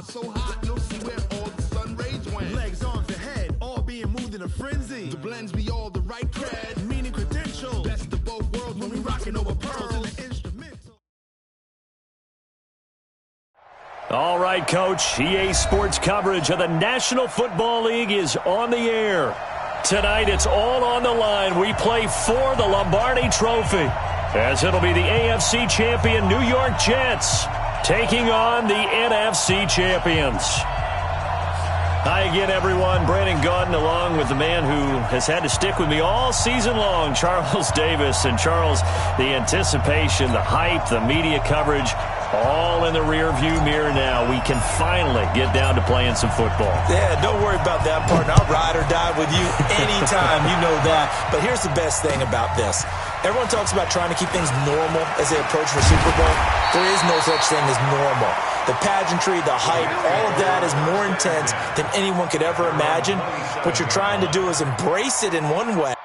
so hot, you'll see where all the sun rays went. Legs, arms, and head, all being moved in a frenzy. The blends be all the right cred. Meaning credentials. Best of both worlds when we rockin' over pearls in the instrumental. All right, Coach. EA Sports coverage of the National Football League is on the air. Tonight, it's all on the line. We play for the Lombardi Trophy, as it'll be the AFC champion New York Jets taking on the NFC champions. Hi again, everyone. Brandon Gaudin along with the man who has had to stick with me all season long, Charles Davis. And Charles, the anticipation, the hype, the media coverage, all in the rearview mirror now. We can finally get down to playing some football. Yeah, don't worry about that, partner. I'll ride or die with you anytime. You know that. But here's the best thing about this. Everyone talks about trying to keep things normal as they approach the Super Bowl. There is no such thing as normal. The pageantry, the hype, all of that is more intense than anyone could ever imagine. What you're trying to do is embrace it in one way.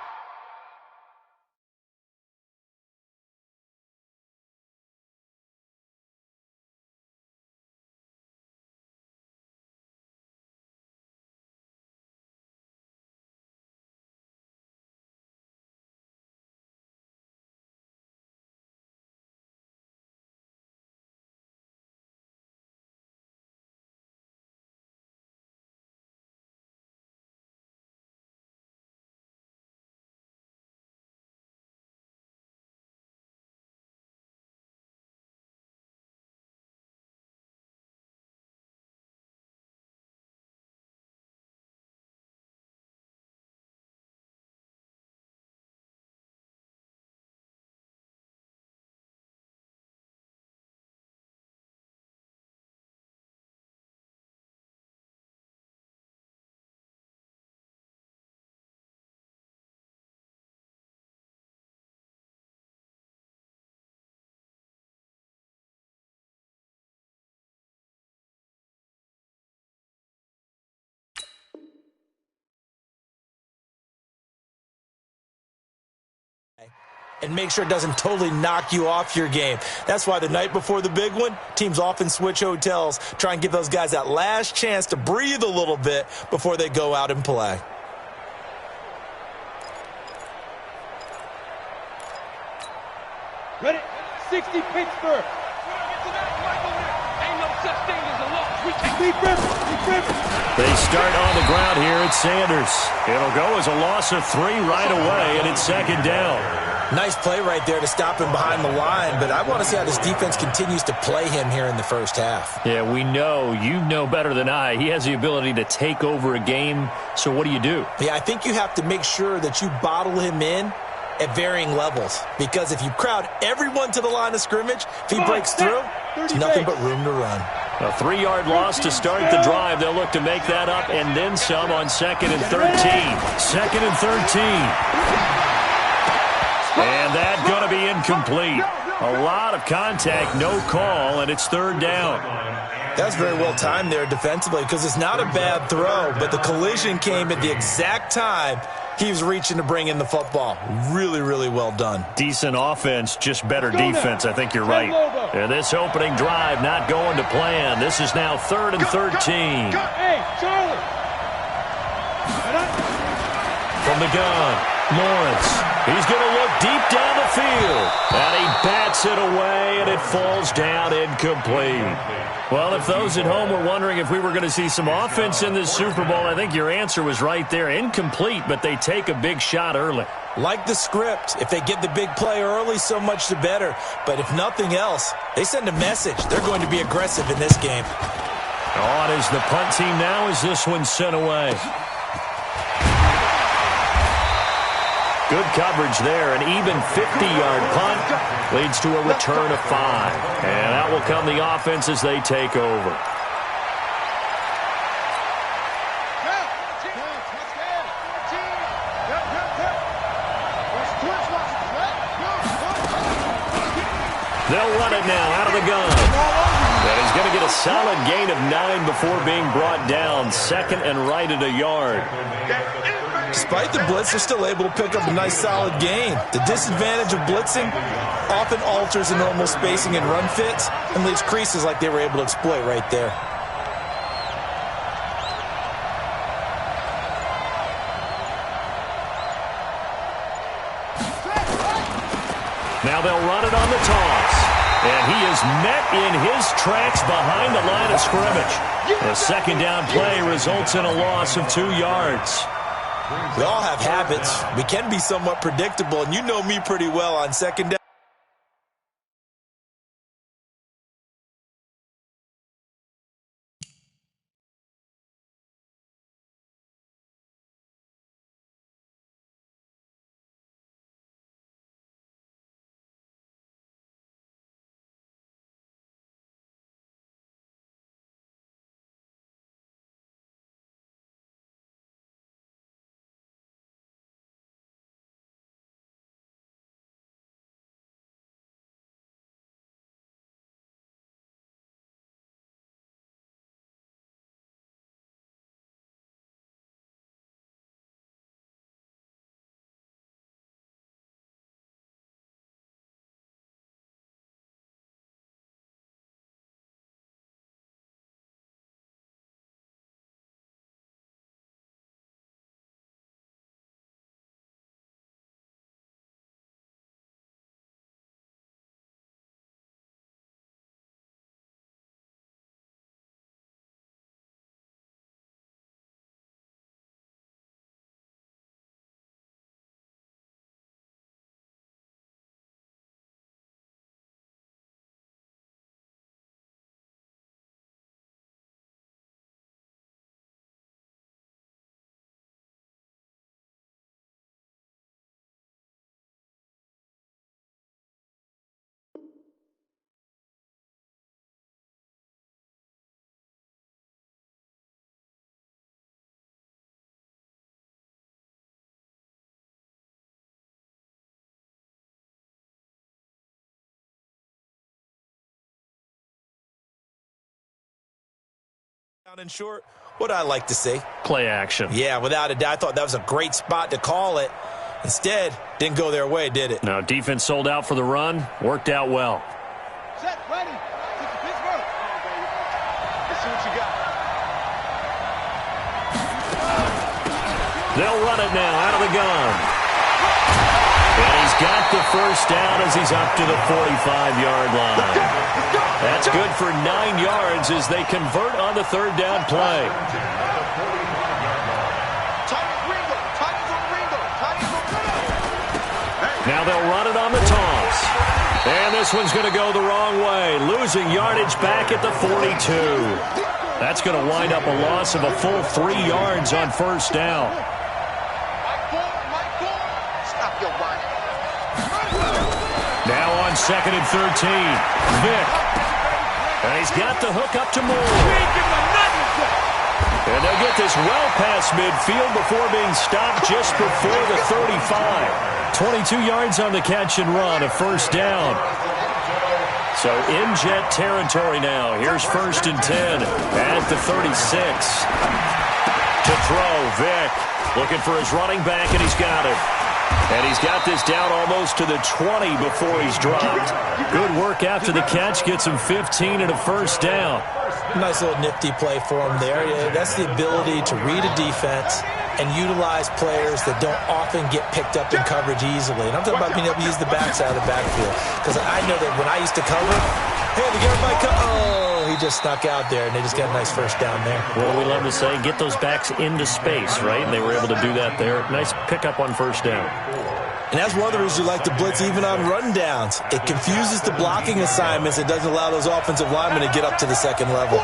And make sure it doesn't totally knock you off your game. That's why the night before the big one, teams often switch hotels, try and give those guys that last chance to breathe a little bit before they go out and play. Ready? 60 Pittsburgh. Ain't no such thing as a loss. We can keep it. They start on the ground here at Sanders. It'll go as a loss of 3 right away, and it's second down. Nice play right there to stop him behind the line, but I want to see how this defense continues to play him here in the first half. Yeah, we know. You know better than I. He has the ability to take over a game, so what do you do? Yeah, I think you have to make sure that you bottle him in at varying levels, because if you crowd everyone to the line of scrimmage, if he breaks through, there's nothing but room to run. A 3-yard loss to start the drive. They'll look to make that up and then some on 2nd and 13. 2nd and 13. And that's going to be incomplete. A lot of contact, no call, and it's 3rd down. That's very well timed there defensively, because it's not a bad throw, but the collision came at the exact time he was reaching to bring in the football. Really, really well done. Decent offense, just better defense. I think you're right. And this opening drive not going to plan. This is now 3rd and 13. Hey, Charlie. From the gun, Lawrence. He's going to look deep down the field. And he bats it away, and it falls down incomplete. Well, if those at home were wondering if we were going to see some offense in this Super Bowl, I think your answer was right there. Incomplete, but they take a big shot early. Like the script, if they get the big play early, so much the better. But if nothing else, they send a message. They're going to be aggressive in this game. On is the punt team now as this one's sent away. Good coverage there. An even 50-yard punt leads to a return of 5. And out will come the offense as they take over. They'll run it now out of the gun. And he's going to get a solid gain of 9 before being brought down. 2nd and right at a yard. Despite the blitz, they're still able to pick up a nice solid gain. The disadvantage of blitzing often alters the normal spacing and run fits and leaves creases like they were able to exploit right there. Now they'll run it on the toss. And he is met in his tracks behind the line of scrimmage. The second down play results in a loss of 2 yards. We all have habits. We can be somewhat predictable, and you know me pretty well on second down. Down and short, what I like to say. Play action. Yeah, without a doubt. I thought that was a great spot to call it. Instead, didn't go their way, did it? No, defense sold out for the run. Worked out well. Set, ready. Take the Pittsburgh. Let's see what you got. They'll run it now out of the gun. And he's got the first down as he's up to the 45-yard line. That's good for 9 yards as they convert on the third down play. Now they'll run it on the toss. And this one's going to go the wrong way, losing yardage back at the 42. That's going to wind up a loss of a full 3 yards on first down. Now on 2nd and 13, Vick. And he's got the hook up to Moore. And they'll get this well past midfield before being stopped just before the 35. 22 yards on the catch and run, a first down. So in jet territory now. Here's 1st and 10 at the 36. To throw, Vick looking for his running back, and he's got it. And he's got this down almost to the 20 before he's dropped. Good work after the catch. Gets him 15 and a first down. Nice little nifty play for him there. Yeah, that's the ability to read a defense and utilize players that don't often get picked up in coverage easily. And I'm talking about being able to use the backside of the backfield. Because I know that when I used to cover, hey, they get everybody oh, he just snuck out there, and they just got a nice first down there. Well, we love to say, get those backs into space, right? And they were able to do that there. Nice pickup on first down. And that's one of the reasons you like to blitz even on rundowns. It confuses the blocking assignments. It doesn't allow those offensive linemen to get up to the second level.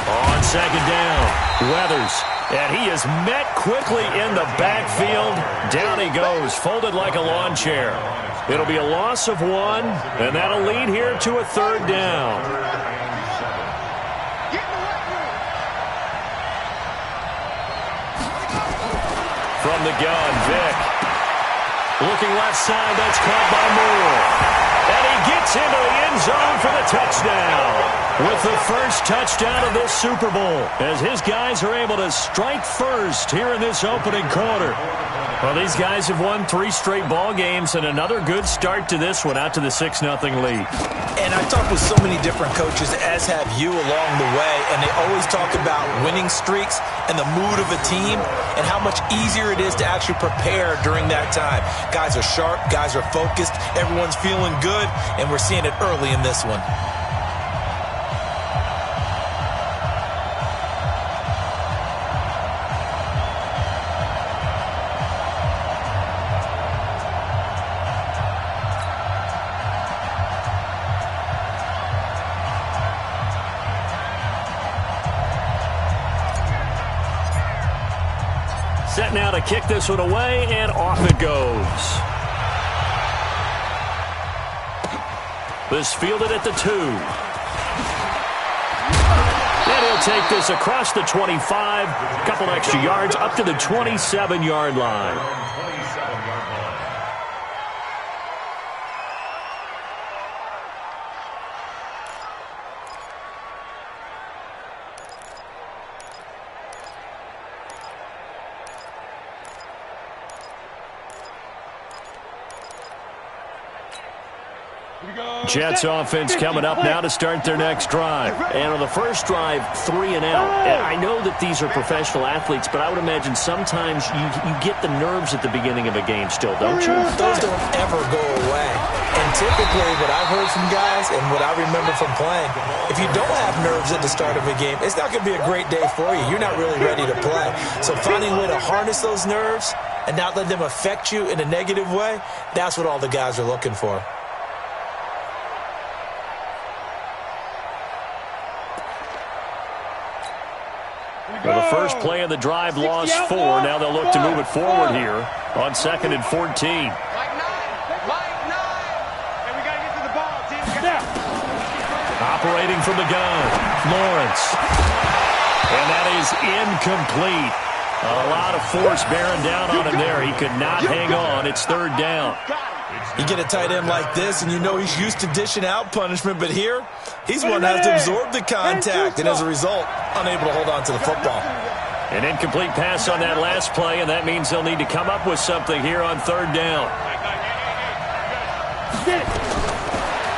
On second down, Weathers. And he is met quickly in the backfield. Down he goes, folded like a lawn chair. It'll be a loss of 1, and that'll lead here to a third down. From the gun, Vick. Looking left side, that's caught by Moore. And he gets into the end zone for the touchdown. With the first touchdown of this Super Bowl, as his guys are able to strike first here in this opening quarter. Well, these guys have won 3 straight ball games, and another good start to this one, out to the 6-0 lead. And I've talked with so many different coaches, as have you along the way, and they always talk about winning streaks and the mood of a team and how much easier it is to actually prepare during that time. Guys are sharp, guys are focused, everyone's feeling good, and we're seeing it early in this one. Set now to kick this one away, and off it goes. This fielded at the 2. And he'll take this across the 25, a couple extra yards up to the 27-yard line. Jets offense coming up now to start their next drive. And on the first drive, 3 and out. And I know that these are professional athletes, but I would imagine sometimes you get the nerves at the beginning of a game still, don't you? Those don't ever go away. And typically what I've heard from guys and what I remember from playing, if you don't have nerves at the start of a game, it's not going to be a great day for you. You're not really ready to play. So finding a way to harness those nerves and not let them affect you in a negative way, that's what all the guys are looking for. Well, the first play of the drive lost 4. Now they'll look to move it forward here on 2nd and 14. Like 9. And we got to get to the ball, team. Operating from the gun, Lawrence. And that is incomplete. A lot of force bearing down on him there. He could not hang on. It's 3rd down. You get a tight end like this, and you know he's used to dishing out punishment, but here, he's one that has to absorb the contact, and as a result, unable to hold on to the football. An incomplete pass on that last play, and that means they'll need to come up with something here on 3rd down.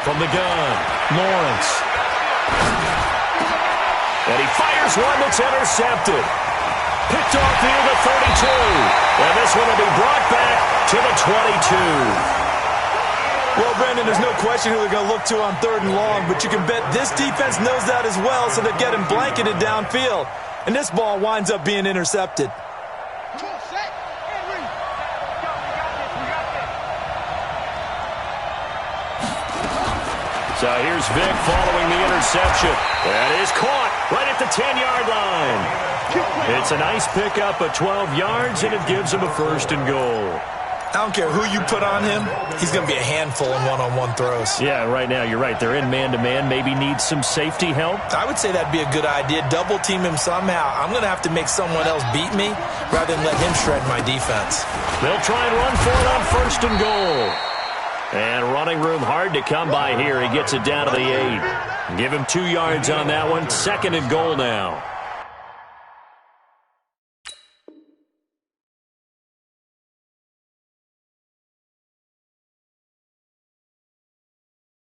From the gun, Lawrence. And he fires one that's intercepted. Picked off near the 32. And this one will be brought back to the 22. Well, Brandon, there's no question who they're going to look to on 3rd and long, but you can bet this defense knows that as well, so they're getting blanketed downfield. And this ball winds up being intercepted. So here's Vic following the interception. That is caught right at the 10-yard line. It's a nice pickup of 12 yards, and it gives him a 1st and goal. I don't care who you put on him. He's going to be a handful in one-on-one throws. Yeah, right now, you're right. They're in man-to-man. Maybe needs some safety help. I would say that'd be a good idea. Double-team him somehow. I'm going to have to make someone else beat me rather than let him shred my defense. They'll try and run for it on 1st and goal. And running room hard to come by here. He gets it down to the 8. Give him 2 yards on that one. 2nd and goal now.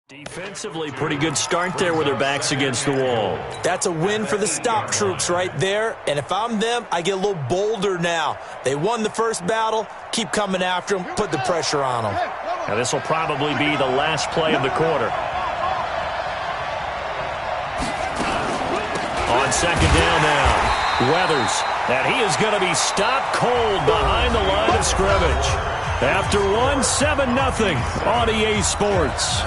Defensively, pretty good start there with their backs against the wall. That's a win for the stop troops right there. And if I'm them, I get a little bolder now. They won the first battle. Keep coming after them. Put the pressure on them. Now, this will probably be the last play of the quarter. On 2nd down now, Weathers. And he is going to be stopped cold behind the line of scrimmage. After one, 7-0 on EA Sports.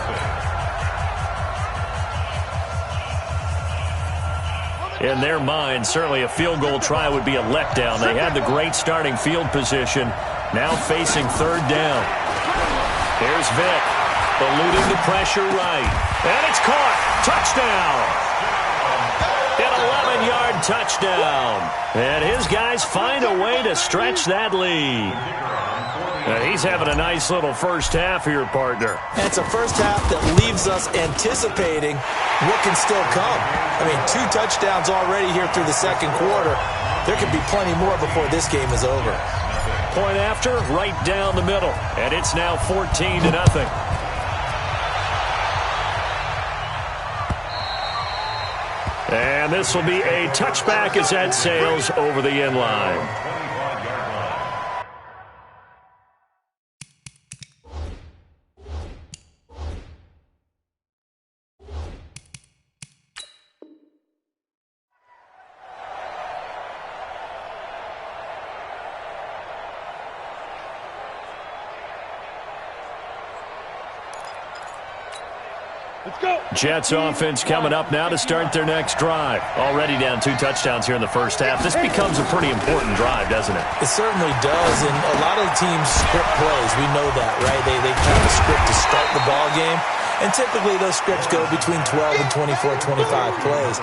In their mind, certainly a field goal try would be a letdown. They had the great starting field position, now facing 3rd down. Here's Vic, eluding the pressure right. And it's caught. Touchdown. An 11-yard touchdown. And his guys find a way to stretch that lead. And he's having a nice little first half here, partner. And it's a first half that leaves us anticipating what can still come. I mean, 2 touchdowns already here through the 2nd quarter. There could be plenty more before this game is over. Point after, right down the middle. And it's now 14-0. And this will be a touchback as that sails over the end line. Jets offense coming up now to start their next drive. Already down 2 touchdowns here in the first half. This becomes a pretty important drive, doesn't it? It certainly does, and a lot of the teams script plays. We know that, right? They have a script to start the ball game, and typically those scripts go between 12 and 24, 25 plays.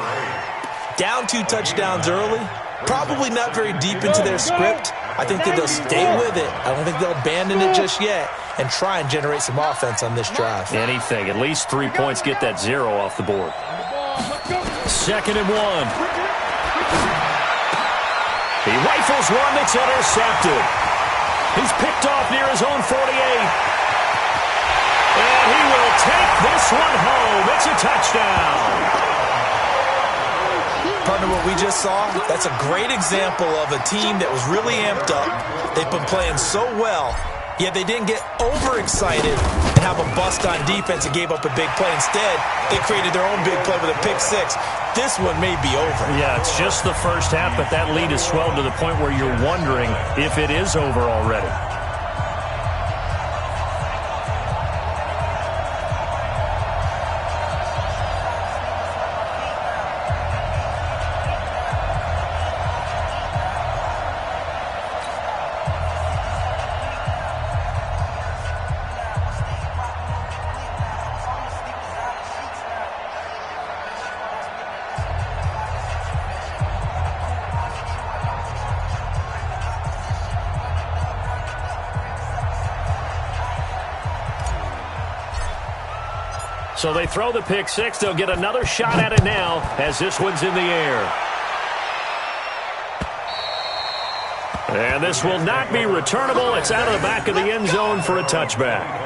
Down 2 touchdowns early, probably not very deep into their script. I think that they'll stay with it. I don't think they'll abandon it just yet and try and generate some offense on this drive. Anything. At least 3 points, get that 0 off the board. 2nd and 1. He rifles one that's intercepted. He's picked off near his own 48. And he will take this one home. It's a touchdown. Partner, what we just saw, that's a great example of a team that was really amped up. They've been playing so well, yet they didn't get overexcited and have a bust on defense and gave up a big play. Instead, they created their own big play with a pick 6. This one may be over. Yeah, it's just the first half, but that lead has swelled to the point where you're wondering if it is over already. So they throw the pick 6. They'll get another shot at it now as this one's in the air. And this will not be returnable. It's out of the back of the end zone for a touchback.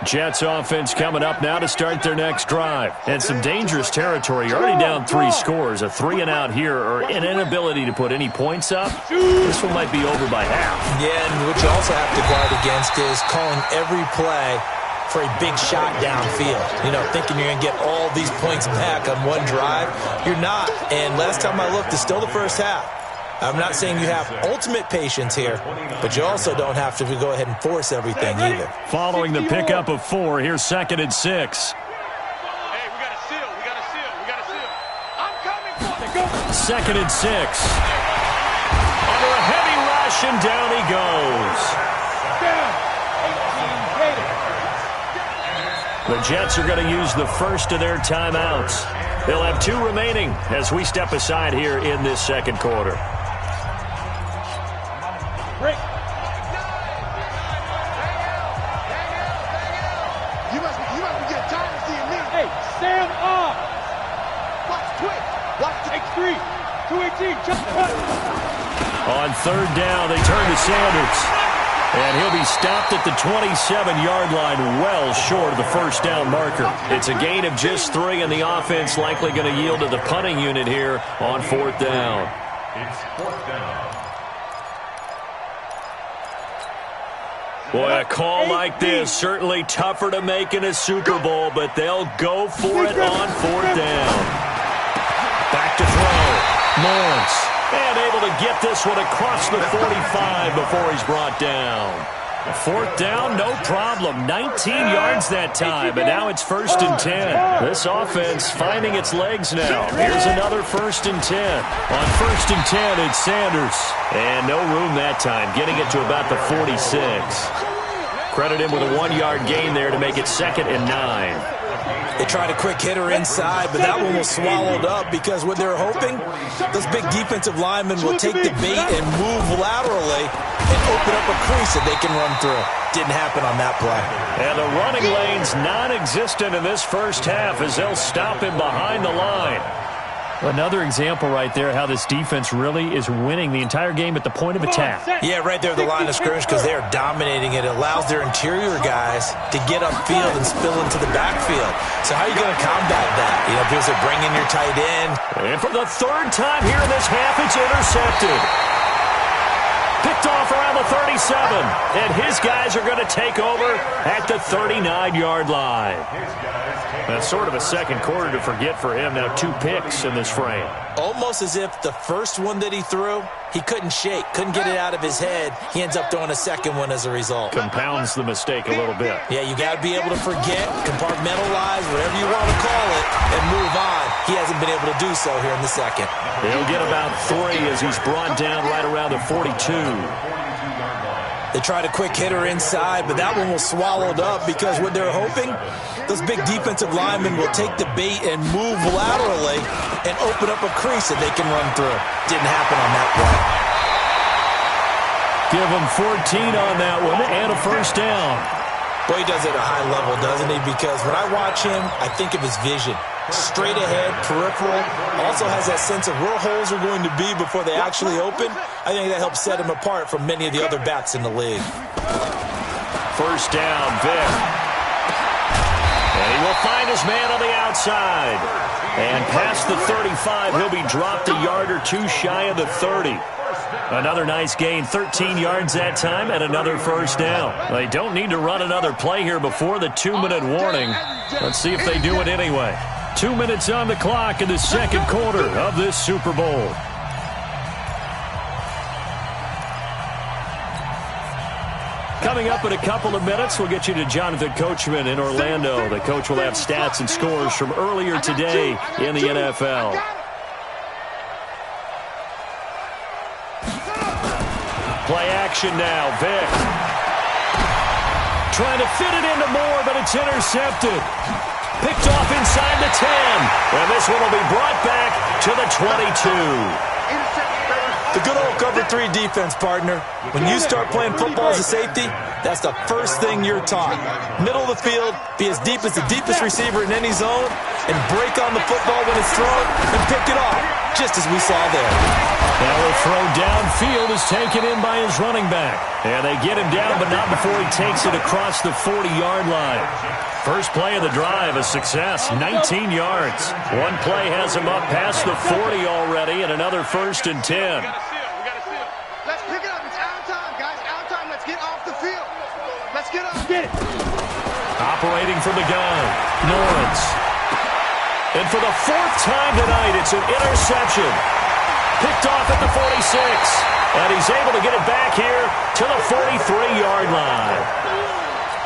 Jets offense coming up now to start their next drive. And some dangerous territory. You're already down 3 scores. A 3-and-out here or an inability to put any points up. This one might be over by half. Yeah, and what you also have to guard against is calling every play for a big shot downfield. You know, thinking you're going to get all these points back on one drive. You're not. And last time I looked, it's still the first half. I'm not saying you have ultimate patience here, but you also don't have to go ahead and force everything either. Following the pickup of 4, here's 2nd and 6. Hey, we got a seal. We got a seal. We got a seal. I'm coming for it. 2nd and 6. Under a heavy rush, and down he goes. The Jets are going to use the first of their timeouts. They'll have 2 remaining as we step aside here in this second quarter. Break. You must be getting tired of seeing me. Hey, Sam off. Watch quick. Watch X3. 218. Just cut. On 3rd down, they turn to Sanders. And he'll be stopped at the 27-yard line, well short of the first down marker. It's a gain of just 3, and the offense likely going to yield to the punting unit here on 4th down. It's 4th down. Boy, a call like this, certainly tougher to make in a Super Bowl, but they'll go for it on 4th down. Back to throw. Lawrence. And able to get this one across the 45 before he's brought down. 4th down, no problem. 19 yards that time, and now it's 1st and 10. This offense finding its legs now. Here's another 1st and 10. On 1st and 10, it's Sanders. And no room that time, getting it to about the 46. Credit him with a 1-yard gain there to make it 2nd and 9. They tried a quick hitter inside, but that one was swallowed up because what they're hoping, those big defensive linemen will take the bait and move laterally. and open up a crease that they can run through. Didn't happen on that play. And the running lane's non-existent in this first half as they'll stop him behind the line. Another example right there how this defense really is winning the entire game at the point of attack. Yeah, right there at the line of scrimmage because they are dominating it. It allows their interior guys to get upfield and spill into the backfield. So how are you going to combat that? You know, because they bring in your tight end. And for the third time here in this half, it's intercepted. Picked off around the 37. And his guys are going to take over at the 39-yard line. That's sort of a second quarter to forget for him. Now 2 picks in this frame. Almost as if the first one that he threw, he couldn't shake, couldn't get it out of his head. He ends up throwing a second one as a result. Compounds the mistake a little bit. Yeah, you got to be able to forget, compartmentalize, whatever you want to call it, and move on. He hasn't been able to do so here in the second. He'll get about 3 as he's brought down right around the 42. They tried a quick hitter inside, but that one was swallowed up because what they're hoping, those big defensive linemen will take the bait and move laterally and open up a crease that they can run through. Didn't happen on that play. Give him 14 on that one and a first down. Boy, he does it at a high level, doesn't he? Because when I watch him, I think of his vision. Straight ahead, peripheral, also has that sense of where holes are going to be before they actually open. I think that helps set him apart from many of the other backs in the league. First down, Vic. And he will find his man on the outside. And past the 35, he'll be dropped a yard or 2 shy of the 30. Another nice gain, 13 yards that time, and another first down. They don't need to run another play here before the 2-minute warning. Let's see if they do it anyway. 2 minutes on the clock in the second quarter of this Super Bowl. Coming up in a couple of minutes, we'll get you to Jonathan Coachman in Orlando. The coach will have stats and scores from earlier today in the NFL. Play action now, Vic. Trying to fit it into Moore, but it's intercepted. Picked off inside the 10. And this one will be brought back to the 22. The good old cover 3 defense, partner. When you start playing football as a safety, that's the first thing you're taught. Middle of the field, be as deep as the deepest receiver in any zone, and break on the football when it's thrown and pick it off, just as we saw there. Now the throw downfield is taken in by his running back. And they get him down, but not before he takes it across the 40-yard line. First play of the drive, a success, 19 yards. One play has him up past the 40 already, and another 1st and 10. Let's pick it up. It's out time, guys. Out time. Let's get off the field. Let's get up. Get it. Operating from the gun, Lawrence. And for the 4th time tonight, it's an interception. Picked off at the 46. And he's able to get it back here to the 43-yard line.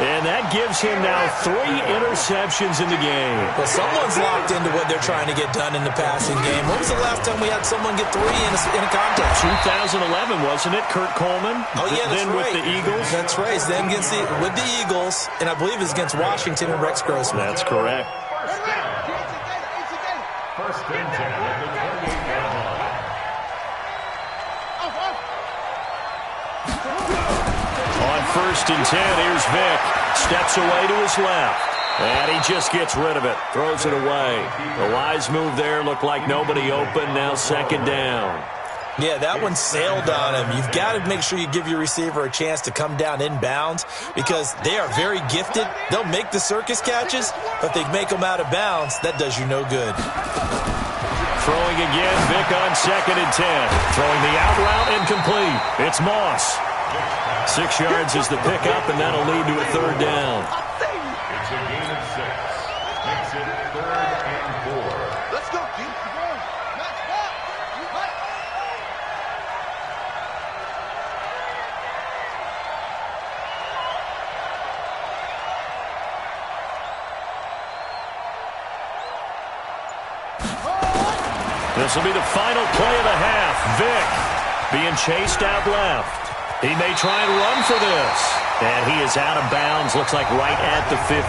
And that gives him now 3 interceptions in the game. Well, someone's locked into what they're trying to get done in the passing game. When was the last time we had someone get 3 in a contest? 2011, wasn't it? Kurt Coleman. Oh, yeah, that's then right. With the Eagles. That's right. It's then with the Eagles, and I believe it's against Washington and Rex Grossman. That's correct. First and 10 at the 28-yard line. On 1st and 10, here's Vic. Steps away to his left. And he just gets rid of it. Throws it away. The wise move there. Looked like nobody open. Now 2nd down. Yeah, that one sailed on him. You've got to make sure you give your receiver a chance to come down inbounds because they are very gifted. They'll make the circus catches, but if they make them out of bounds, that does you no good. Throwing again, Vic on 2nd and 10. Throwing the out route incomplete. It's Moss. 6 yards is the pickup, and that'll lead to a 3rd down. It's a gain of 6. Makes it 3rd and 4. Let's go, Keith. This will be the final play of the half. Vic being chased out left. He may try and run for this. And he is out of bounds. Looks like right at the 15.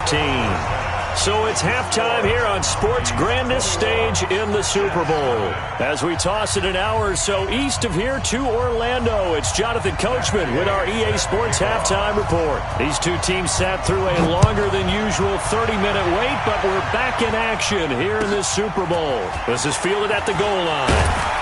So it's halftime here on sports' grandest stage in the Super Bowl. As we toss it an hour or so east of here to Orlando, it's Jonathan Coachman with our EA Sports Halftime Report. These two teams sat through a longer than usual 30-minute wait, but we're back in action here in this Super Bowl. This is fielded at the goal line.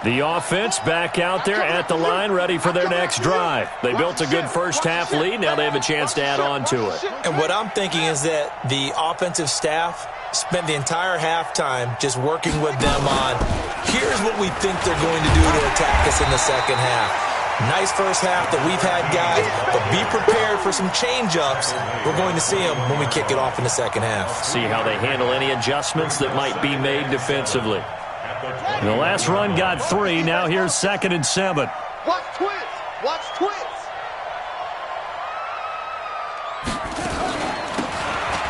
The offense back out there at the line, ready for their next drive. They built a good first-half lead. Now they have a chance to add on to it. And what I'm thinking is that the offensive staff spent the entire halftime just working with them on, here's what we think they're going to do to attack us in the second half. Nice first half that we've had, guys, but be prepared for some change-ups. We're going to see them when we kick it off in the second half. See how they handle any adjustments that might be made defensively. The last run got 3. Now here's 2nd and 7. Watch twins. Watch twins.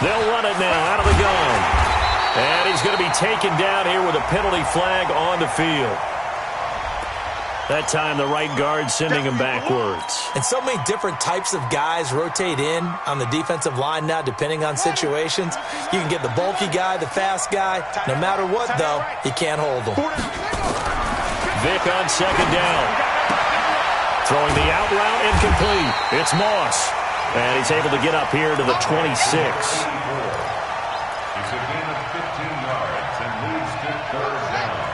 They'll run it now out of the gun. And he's going to be taken down here with a penalty flag on the field. That time the right guard sending him backwards. And so many different types of guys rotate in on the defensive line now depending on situations. You can get the bulky guy, the fast guy. No matter what, though, you can't hold them. Vick on 2nd down. Throwing the out route incomplete. It's Moss. And he's able to get up here to the 26. It's a gain of 15 yards and leads to 3rd down.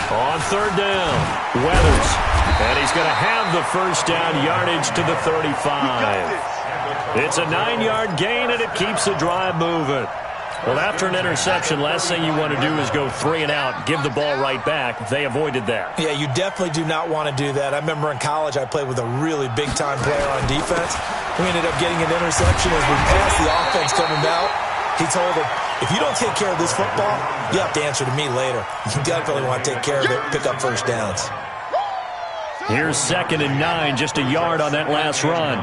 On 3rd down, Weathers. And he's going to have the first down yardage to the 35. It's a 9-yard gain, and it keeps the drive moving. Well, after an interception, last thing you want to do is go 3 and out, give the ball right back. They avoided that. Yeah, you definitely do not want to do that. I remember in college I played with a really big-time player on defense. We ended up getting an interception as we passed the offense coming out. He told him, if you don't take care of this football, you have to answer to me later. You definitely want to take care of it, pick up first downs. Here's 2nd and 9, just a yard on that last run.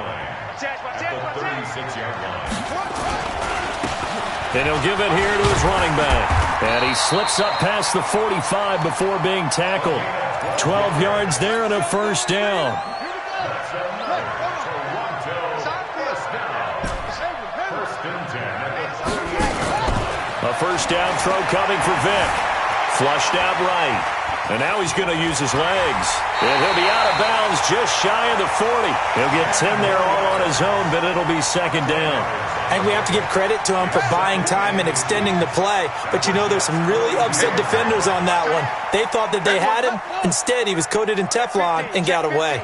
And he'll give it here to his running back. And he slips up past the 45 before being tackled. 12 yards there and a first down. A first down throw coming for Vick. Flushed out right. And now he's going to use his legs. And he'll be out of bounds just shy of the 40. He'll get 10 there all on his own, but it'll be 2nd down. And we have to give credit to him for buying time and extending the play. But, you know, there's some really upset defenders on that one. They thought that they had him. Instead, he was coated in Teflon and got away.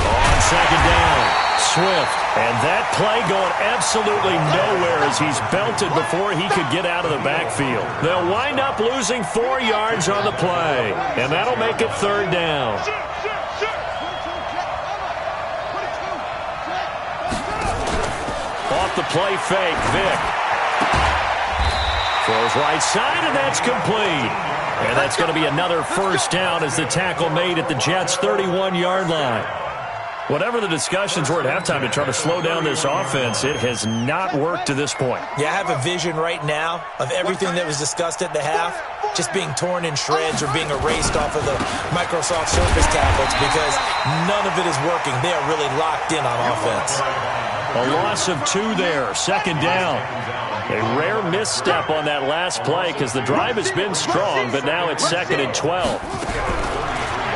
On 2nd down, Swift. And that play going absolutely nowhere as he's belted before he could get out of the backfield. They'll wind up losing 4 yards on the play. And that'll make it 3rd down. Off the play fake, Vick. Throws right side, and that's complete. And that's going to be another first down as the tackle made at the Jets' 31-yard line. Whatever the discussions were at halftime to try to slow down this offense, it has not worked to this point. Yeah, I have a vision right now of everything that was discussed at the half just being torn in shreds or being erased off of the Microsoft Surface tablets because none of it is working. They are really locked in on offense. A loss of 2 there, 2nd down. A rare misstep on that last play because the drive has been strong, but now it's 2nd and 12.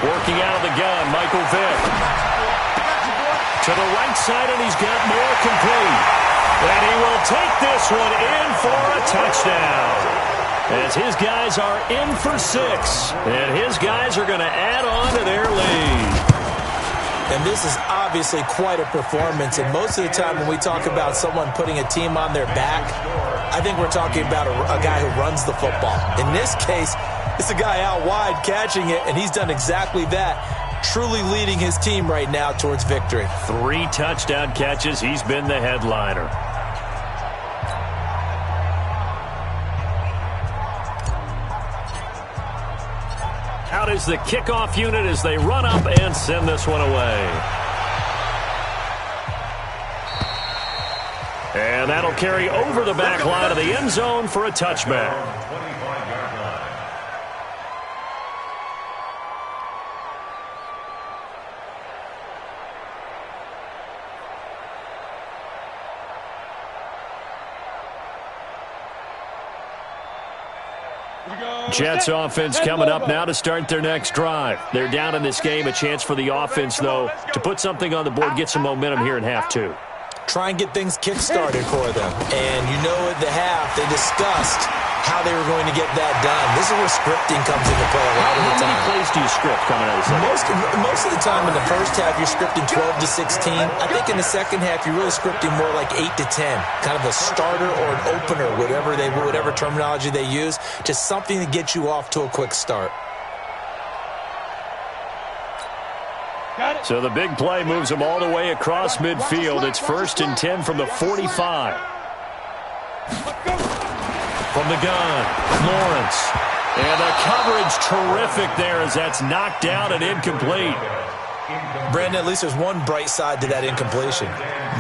Working out of the gun, Michael Vick. To the right side, and he's got more complete. And he will take this one in for a touchdown. As his guys are in for 6. And his guys are going to add on to their lead. And this is obviously quite a performance. And most of the time when we talk about someone putting a team on their back, I think we're talking about a guy who runs the football. In this case, it's a guy out wide catching it, and he's done exactly that. Truly leading his team right now towards victory. 3 touchdown catches. He's been the headliner. out is the kickoff unit as they run up and send this one away. And that'll carry over the back line of the end zone for a touchback. Jets offense coming up now to start their next drive. They're down in this game. A chance for the offense, though, to put something on the board, get some momentum here in half two. Try and get things kick-started for them. And you know at the half, they discussed how they were going to get that done. This is where scripting comes into play a lot of the time. How many plays do you script coming out of the second? Most of the time in the first half, you're scripting 12 to 16. I think in the second half, you're really scripting more like 8 to 10. Kind of a starter or an opener, whatever terminology they use. Just something to get you off to a quick start. So the big play moves them all the way across midfield. It's 1st and 10 from the 45. From the gun, Lawrence. And the coverage terrific there as that's knocked down and incomplete. Brandon, at least there's one bright side to that incompletion.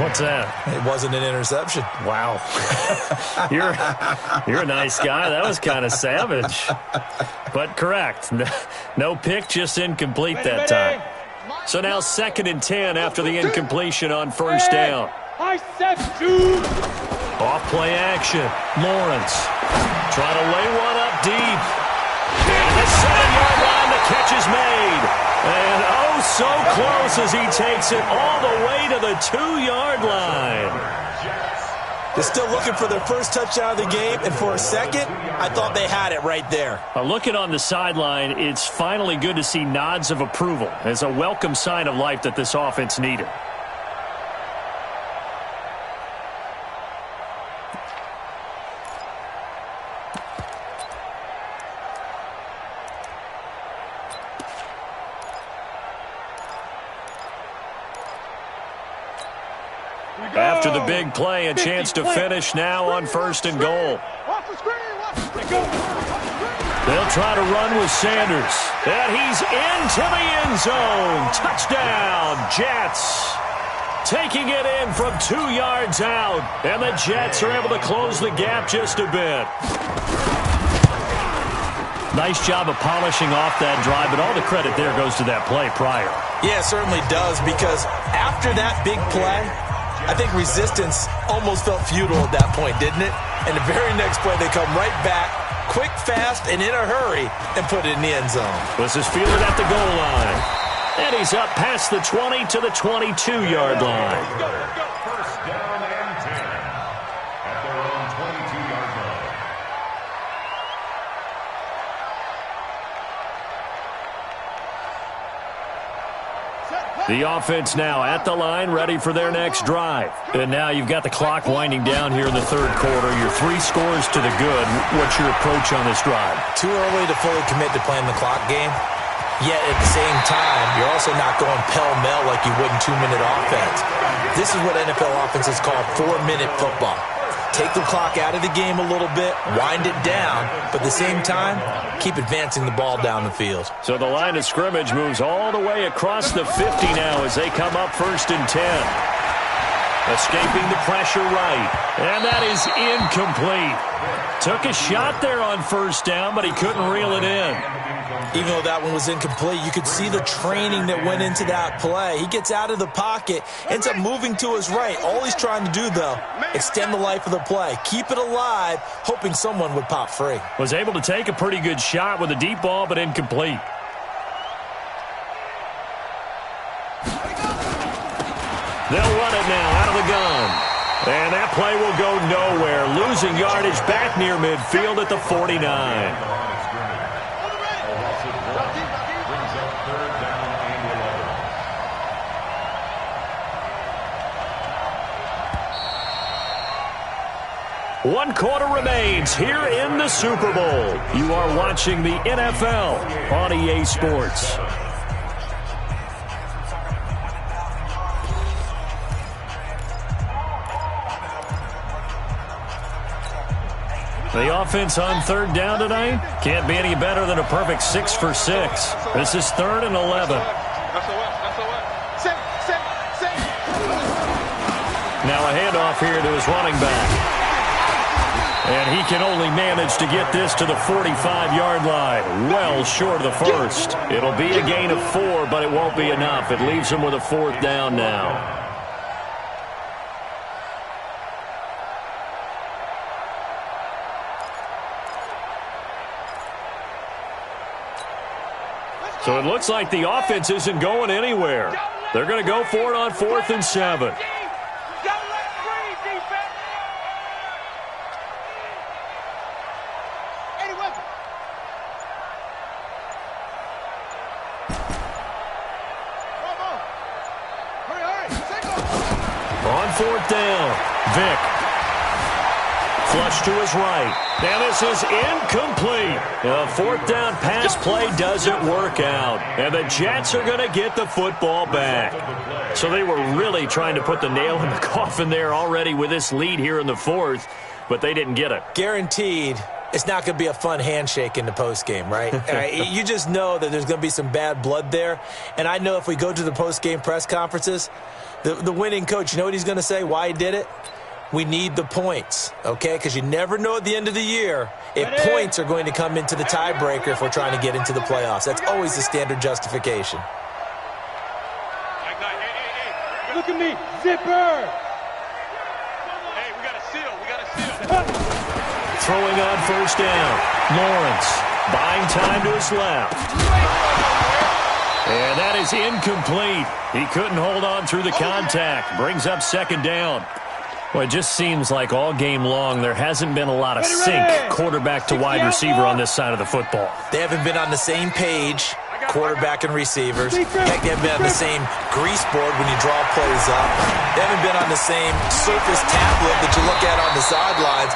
What's that? It wasn't an interception. Wow. You're a nice guy. That was kind of savage. But correct. No pick, just incomplete that time. So now 2nd and 10 after the incompletion on 1st down. Off play action. Lawrence trying to lay one up deep. And the 7-yard line, the catch is made. And oh, so close as he takes it all the way to the 2-yard line. They're still looking for their first touchdown of the game, and for a second, I thought they had it right there. Looking on the sideline, it's finally good to see nods of approval as a welcome sign of life that this offense needed. After the big play, a chance to finish now on 1st and goal. They'll try to run with Sanders. And he's into the end zone. Touchdown, Jets. Taking it in from 2 yards out. And the Jets are able to close the gap just a bit. Nice job of polishing off that drive, but all the credit there goes to that play prior. Yeah, it certainly does, because after that big play, I think resistance almost felt futile at that point, didn't it? And the very next play, they come right back, quick, fast, and in a hurry, and put it in the end zone. This is fielded at the goal line. And he's up past the 20 to the 22-yard line. First down and 10 at their own 22-yard line. The offense now at the line, ready for their next drive. And now you've got the clock winding down here in the 3rd quarter. Your 3 scores to the good. What's your approach on this drive? Too early to fully commit to playing the clock game. Yet at the same time, you're also not going pell-mell like you would in 2-minute offense. This is what NFL offenses call 4-minute football. Take the clock out of the game a little bit, wind it down, but at the same time, keep advancing the ball down the field. So the line of scrimmage moves all the way across the 50 now as they come up 1st and 10. Escaping the pressure right, and that is incomplete. Took a shot there on 1st down, but he couldn't reel it in. Even though that one was incomplete, you could see the training that went into that play. He gets out of the pocket, ends up moving to his right. All he's trying to do, though, extend the life of the play. Keep it alive, hoping someone would pop free. Was able to take a pretty good shot with a deep ball, but incomplete. They'll run it now out of the gun. And that play will go nowhere. Losing yardage back near midfield at the 49. One quarter remains here in the Super Bowl. You are watching the NFL on EA Sports. The offense on third down tonight can't be any better than a perfect 6 for 6. This is 3rd and 11. Now a handoff here to his running back. And he can only manage to get this to the 45-yard line. Well short of the first. It'll be a gain of 4, but it won't be enough. It leaves him with a 4th down now. So it looks like the offense isn't going anywhere. They're going to go for it on 4th and 7. On 4th down, Vick. Flush to his right. Now this is incomplete. The 4th down pass play doesn't work out. And the Jets are going to get the football back. So they were really trying to put the nail in the coffin there already with this lead here in the 4th, but they didn't get it. Guaranteed it's not going to be a fun handshake in the postgame, right? You just know that there's going to be some bad blood there. And I know if we go to the postgame press conferences, the winning coach, you know what he's going to say, why he did it? We need the points, okay? Because you never know at the end of the year if points are going to come into the tiebreaker if we're trying to get into the playoffs. That's always the standard justification. Look at me, zipper! Hey, we got a seal. We got a seal. Throwing on 1st down. Lawrence buying time to his left. And that is incomplete. He couldn't hold on through the contact. Brings up 2nd down. Well, it just seems like all game long there hasn't been a lot of sync quarterback to wide receiver on this side of the football. They haven't been on the same page, quarterback and receivers. Heck, they haven't been on the same grease board when you draw plays up. They haven't been on the same surface tablet that you look at on the sidelines.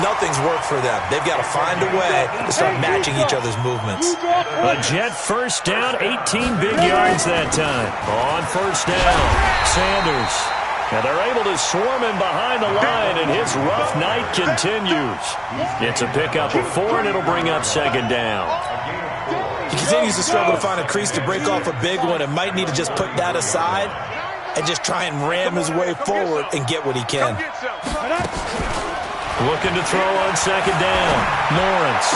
Nothing's worked for them. They've got to find a way to start matching each other's movements. A Jet 1st down, 18 big yards that time. On 1st down, Sanders. Now they're able to swarm him behind the line, and his rough night continues. It's a pickup of 4, and it'll bring up 2nd down. He continues to struggle to find a crease to break off a big one and might need to just put that aside and just try and ram his way forward and get what he can. Looking to throw on 2nd down. Lawrence.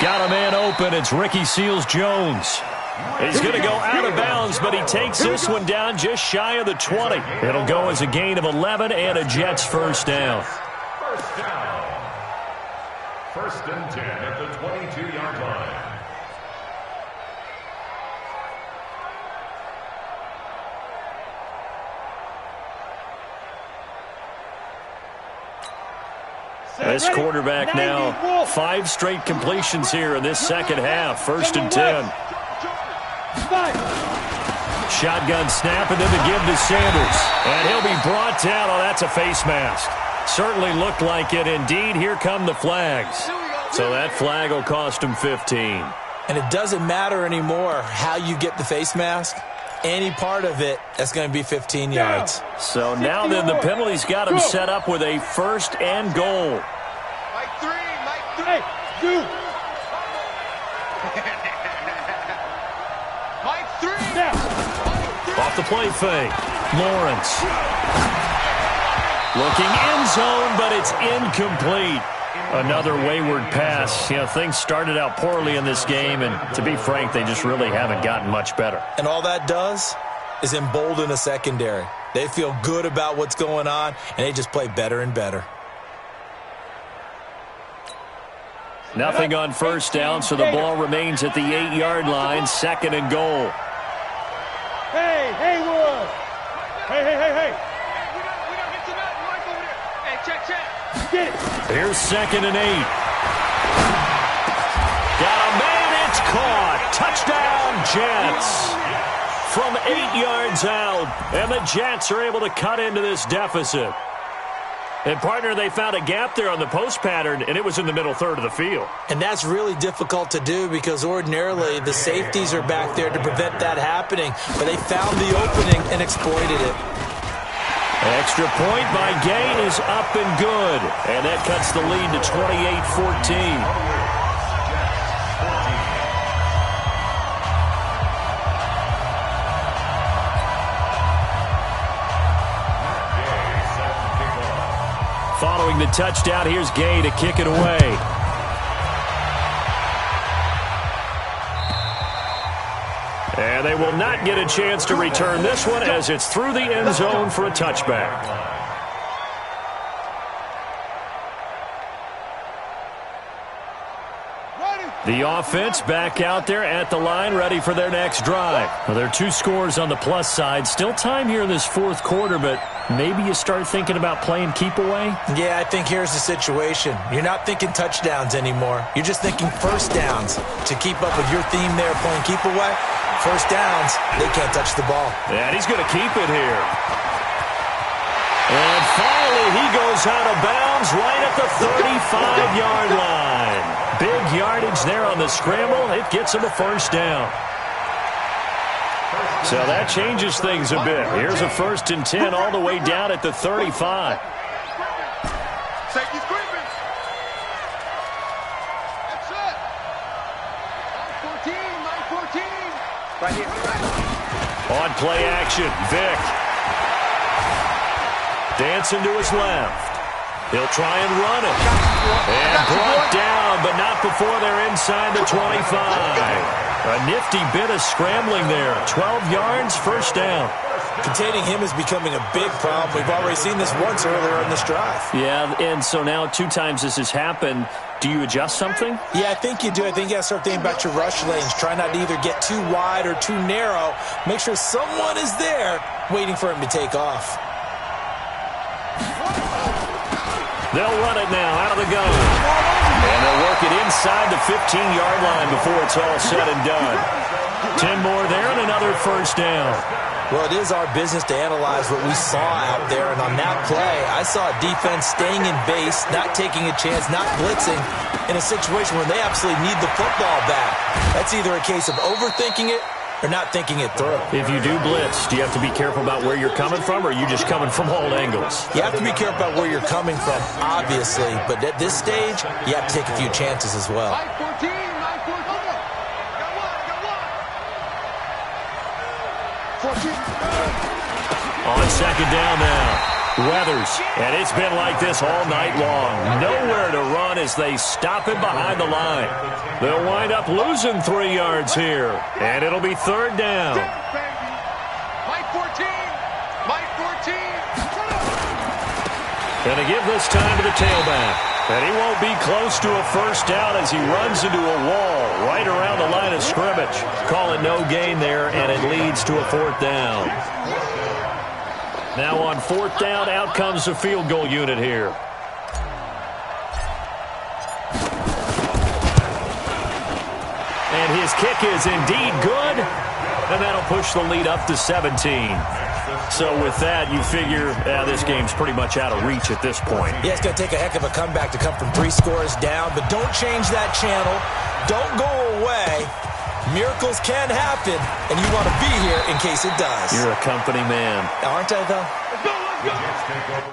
Got a man open. It's Ricky Seals-Jones. He's going to go out of bounds, but he takes this one down just shy of the 20. It'll go as a gain of 11 and a Jets 1st down. 1st down. 1st and 10 at the 22-yard line. This quarterback now 5 straight completions here in this 2nd half. 1st and 10. Shotgun snap, and then the give to Sanders. And he'll be brought down. Oh, that's a face mask. Certainly looked like it. Indeed, here come the flags. So that flag will cost him 15. And it doesn't matter anymore how you get the face mask. Any part of it, that's going to be 15 yards. So now then the penalty's got him set up with a 1st and goal. Mike 3. Hey, dude. Mike 3. Off the play fake. Lawrence. Looking end zone, but it's incomplete. Another wayward pass. You know, things started out poorly in this game, and to be frank, they just really haven't gotten much better. And all that does is embolden a secondary. They feel good about what's going on, and they just play better and better. Nothing on 1st down, so the ball remains at the 8-yard line. 2nd and goal. Hey, Haywood. Hey. We don't hit tonight. You like over there. Hey, check. Get it. Here's 2nd and 8. Got a man, it's caught. Touchdown, Jets. From 8 yards out, and the Jets are able to cut into this deficit. And, partner, they found a gap there on the post pattern, and it was in the middle third of the field. And that's really difficult to do because ordinarily the safeties are back there to prevent that happening. But they found the opening and exploited it. Extra point by Gain is up and good. And that cuts the lead to 28-14. Following the touchdown, here's Gay to kick it away. And they will not get a chance to return this one as it's through the end zone for a touchback. The offense back out there at the line, ready for their next drive. Well, there are 2 scores on the plus side. Still time here in this fourth quarter, but maybe you start thinking about playing keep away? Yeah, I think here's the situation. You're not thinking touchdowns anymore. You're just thinking first downs. To keep up with your theme there, playing keep away, first downs, they can't touch the ball. And he's going to keep it here. And finally, he goes out of bounds right at the 35-yard line. Big yardage there on the scramble. It gets him a first down. So that changes things a bit. Here's a 1st and 10 all the way down at the 35. Safety screaming. That's it. 9-14. Right here. On play action, Vic. Dancing to his left. He'll try and run it. And brought down, but not before they're inside the 25. A nifty bit of scrambling there. 12 yards, first down. Containing him is becoming a big problem. We've already seen this once earlier in this drive. Yeah, and so now 2 times this has happened. Do you adjust something? Yeah, I think you do. I think you got to start thinking about your rush lanes. Try not to either get too wide or too narrow. Make sure someone is there waiting for him to take off. They'll run it now out of the gun. And they'll work it inside the 15-yard line before it's all said and done. 10 more there and another first down. Well, it is our business to analyze what we saw out there. And on that play, I saw a defense staying in base, not taking a chance, not blitzing, in a situation where they absolutely need the football back. That's either a case of overthinking it or not thinking it through. If you do blitz, do you have to be careful about where you're coming from, or are you just coming from all angles? You have to be careful about where you're coming from, obviously, but at this stage, you have to take a few chances as well. 9-14. On second down now. Weathers, and it's been like this all night long. Nowhere to run as they stop him behind the line. They'll wind up losing 3 yards here, and it'll be third down. Mike 14. Gonna give this time to the tailback. And he won't be close to a first down as he runs into a wall right around the line of scrimmage. Call it no gain there, and it leads to a fourth down. Now on fourth down, out comes the field goal unit here. And his kick is indeed good, and that'll push the lead up to 17. So with that, you figure this game's pretty much out of reach at this point. Yeah, it's going to take a heck of a comeback to come from 3 scores down, but don't change that channel. Don't go away. Miracles can happen, and you want to be here in case it does. You're a company man. Aren't I, though? Let's go.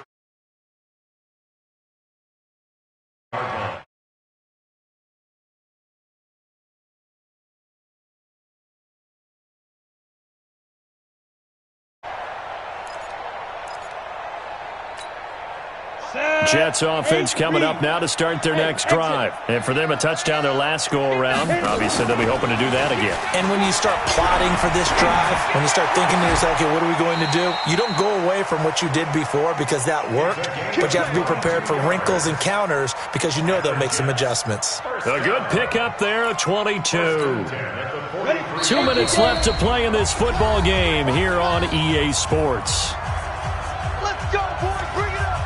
Jets offense coming up now to start their next drive. And for them, a touchdown their last go-around. Obviously, they'll be hoping to do that again. And when you start plotting for this drive, when you start thinking to yourself, okay, what are we going to do? You don't go away from what you did before because that worked, but you have to be prepared for wrinkles and counters because you know they'll make some adjustments. A good pickup there, a 22. 2 minutes left to play in this football game here on EA Sports. Let's go, boys. Bring it up.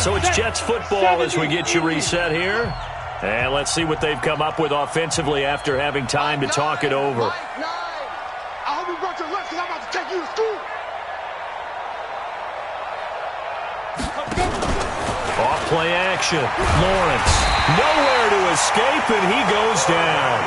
So it's Jets football as we get you reset here. And let's see what they've come up with offensively after having time to talk it over. I hope you brought your lunch because I'm about to take you to school. Off play action. Lawrence. Nowhere to escape, and he goes down.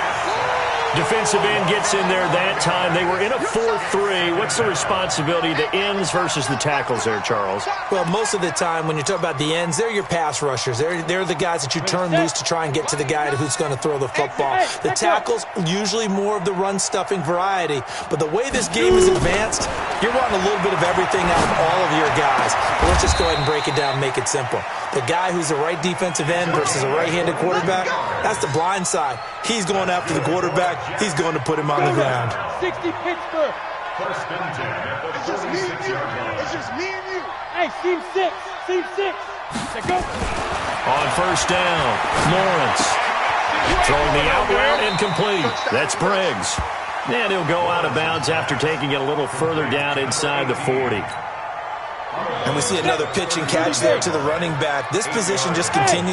Defensive end gets in there that time. They were in a 4-3. What's the responsibility of the ends versus the tackles there, Charles? Well, most of the time when you talk about the ends, they're your pass rushers. They're the guys that you turn loose to try and get to the guy who's going to throw the football. The tackles, usually more of the run-stuffing variety. But the way this game is advanced, you're wanting a little bit of everything out of all of your guys. But let's just go ahead and break it down and make it simple. The guy who's the right defensive end versus a right-handed quarterback, that's the blind side. He's going after the quarterback. He's going to put him on the ground. 60 Pittsburgh. First and 10 at the It's just me and you. 36-yard line. It's just me and you. Hey, Team 6. Team 6. Let's go. On first down, Lawrence. Throwing the out route incomplete. That's Briggs. And he'll go out of bounds after taking it a little further down inside the 40. And we see another pitch and catch there to the running back. This position just continues